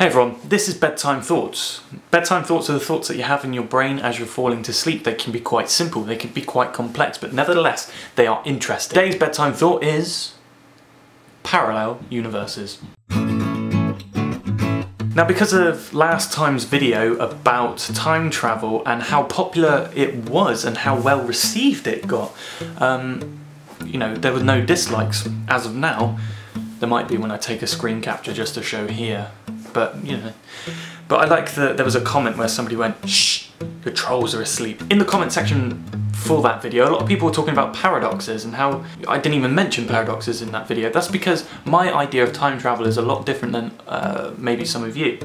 Hey everyone, this is Bedtime Thoughts. Bedtime thoughts are the thoughts that you have in your brain as you're falling to sleep. They can be quite simple, they can be quite complex, but nevertheless, they are interesting. Today's bedtime thought is parallel universes. Now, because of last time's video about time travel and how popular it was and how well received it got, you know, there were no dislikes as of now. There might be when I take a screen capture just to show here. But, you know, I like that there was a comment where somebody went, "Shh, the trolls are asleep." In the comment section for that video, a lot of people were talking about paradoxes and how I didn't even mention paradoxes in that video. That's because my idea of time travel is a lot different than maybe some of you.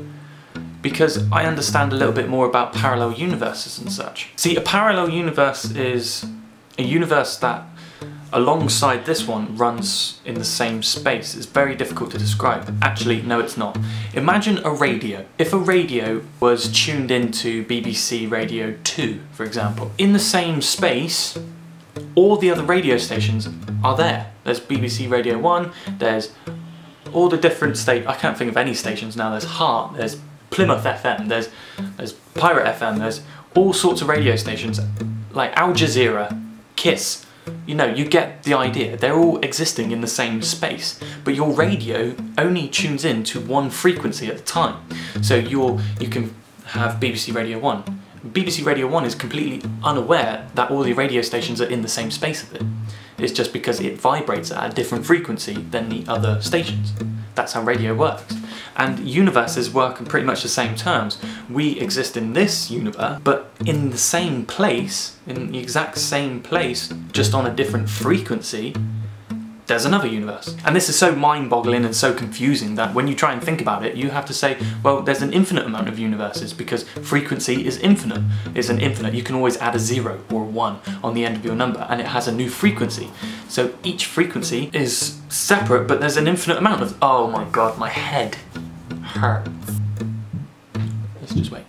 Because I understand a little bit more about parallel universes and such. See, a parallel universe is a universe that alongside this one runs in the same space. It's very difficult to describe. Actually, no, it's not. Imagine a radio. If a radio was tuned into BBC Radio 2, for example, in the same space, all the other radio stations are there. There's BBC Radio 1, there's all the different I can't think of any stations now. There's Heart, there's Plymouth FM, there's Pirate FM, there's all sorts of radio stations, like Al Jazeera, Kiss. You know, you get the idea. They're all existing in the same space, but your radio only tunes in to one frequency at a time. So you can have BBC Radio 1. BBC Radio 1 is completely unaware that all the radio stations are in the same space of it. It's just because it vibrates at a different frequency than the other stations. That's how radio works. And universes work in pretty much the same terms. We exist in this universe, but in the same place, in the exact same place, just on a different frequency, there's another universe. And this is so mind-boggling and so confusing that when you try and think about it, you have to say, well, there's an infinite amount of universes because frequency is infinite. It's an infinite. You can always add a 0 or a 1 on the end of your number and it has a new frequency. So each frequency is separate, but there's an infinite amount of... Oh my god, my head hurts. Let's just wait.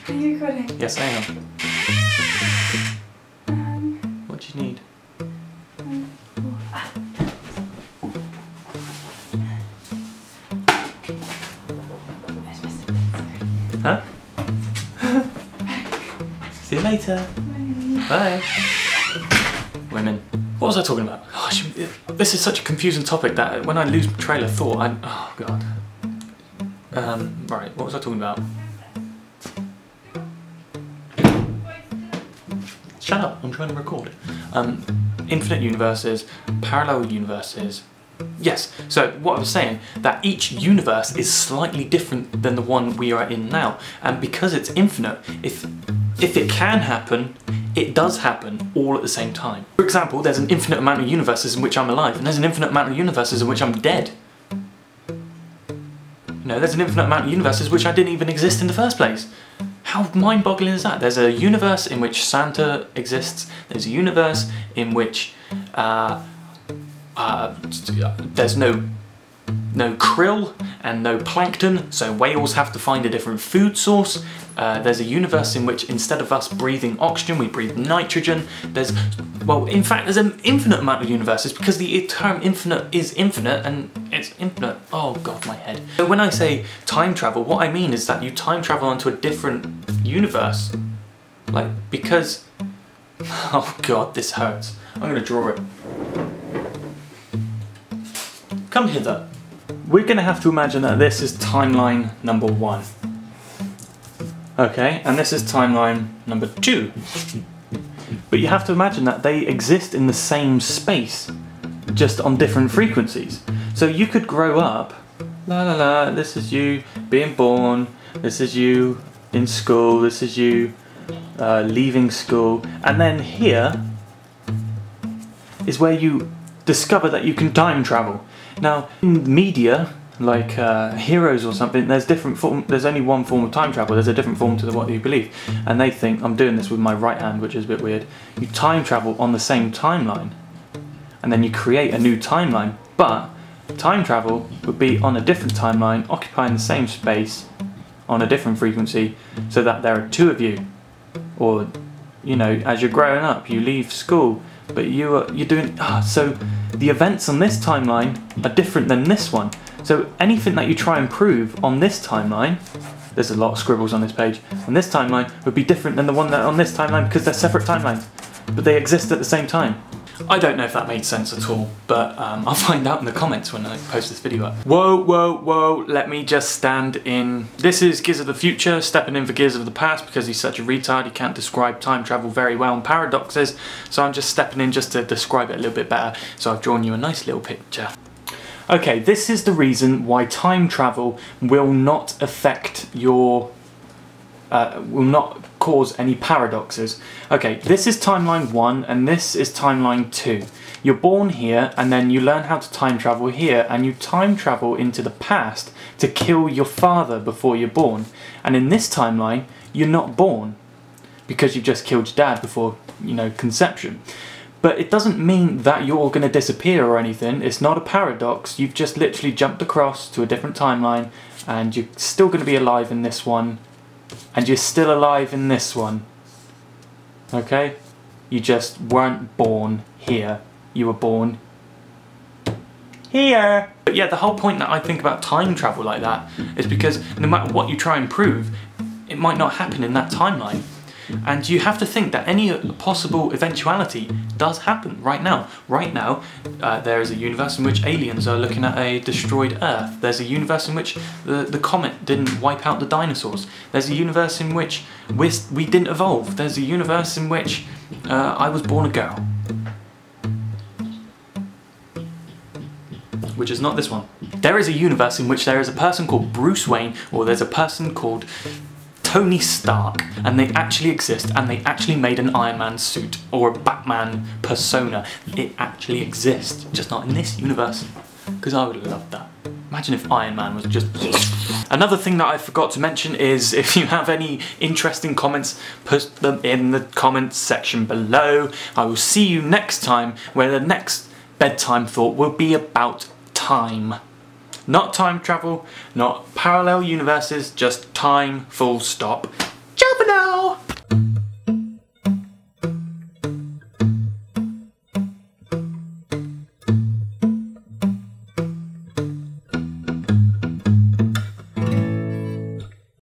Are you recording? Yes, I am. What do you need? Huh? See you later. Bye. Women. What was I talking about? Gosh, this is such a confusing topic that when I lose my trail of thought, oh god. Right, what was I talking about? Shut up, I'm trying to record. Infinite universes, parallel universes. Yes, so what I was saying, that each universe is slightly different than the one we are in now. And because it's infinite, if it can happen, it does happen all at the same time. For example, there's an infinite amount of universes in which I'm alive, and there's an infinite amount of universes in which I'm dead. You know, there's an infinite amount of universes which I didn't even exist in the first place. How mind-boggling is that? There's a universe in which Santa exists, there's a universe in which there's no krill and no plankton, so whales have to find a different food source. There's a universe in which instead of us breathing oxygen, we breathe nitrogen. Well, in fact, there's an infinite amount of universes because the term infinite is infinite and it's infinite. Oh god, my head. So when I say time travel, what I mean is that you time travel onto a different universe. Like, because... Oh god, this hurts. I'm gonna draw it. Come hither. We're gonna have to imagine that this is timeline number 1. Okay, and this is timeline number 2. But you have to imagine that they exist in the same space, just on different frequencies. So you could grow up, la la la, this is you being born, this is you in school, this is you leaving school, and then here is where you discover that you can time travel. Now, in media, like Heroes or something, there's only one form of time travel, there's a different form to what you believe. And they think, I'm doing this with my right hand, which is a bit weird, you time travel on the same timeline, and then you create a new timeline, but time travel would be on a different timeline, occupying the same space, on a different frequency, so that there are two of you. Or, you know, as you're growing up, you leave school, but you're doing, so the events on this timeline are different than this one. So anything that you try and prove on this timeline, there's a lot of scribbles on this page, on this timeline would be different than the one that on this timeline because they're separate timelines, but they exist at the same time. I don't know if that made sense at all, but I'll find out in the comments when I post this video up. Whoa, whoa, whoa, let me just stand in. This is Gears of the Future stepping in for Gears of the Past because he's such a retard, he can't describe time travel very well and paradoxes, so I'm just stepping in just to describe it a little bit better, so I've drawn you a nice little picture. Okay, this is the reason why time travel will not affect your, will not cause any paradoxes. Okay, this is timeline 1 and this is timeline 2. You're born here and then you learn how to time travel here and you time travel into the past to kill your father before you're born. And in this timeline, you're not born because you just killed your dad before, you know, conception. But it doesn't mean that you're going to disappear or anything. It's not a paradox. You've just literally jumped across to a different timeline and you're still going to be alive in this one. And you're still alive in this one. Okay? You just weren't born here. You were born here. But yeah, the whole point that I think about time travel like that is because no matter what you try and prove, it might not happen in that timeline. And you have to think that any possible eventuality does happen right now. Right now, there is a universe in which aliens are looking at a destroyed Earth. There's a universe in which the comet didn't wipe out the dinosaurs. There's a universe in which we didn't evolve. There's a universe in which I was born a girl. Which is not this one. There is a universe in which there is a person called Bruce Wayne, or there's a person called Tony Stark, and they actually exist, and they actually made an Iron Man suit or a Batman persona. It actually exists, just not in this universe, because I would have loved that. Imagine if Iron Man was just... Another thing that I forgot to mention is if you have any interesting comments, put them in the comments section below. I will see you next time, where the next bedtime thought will be about time. Not time travel, not parallel universes, just time, full stop.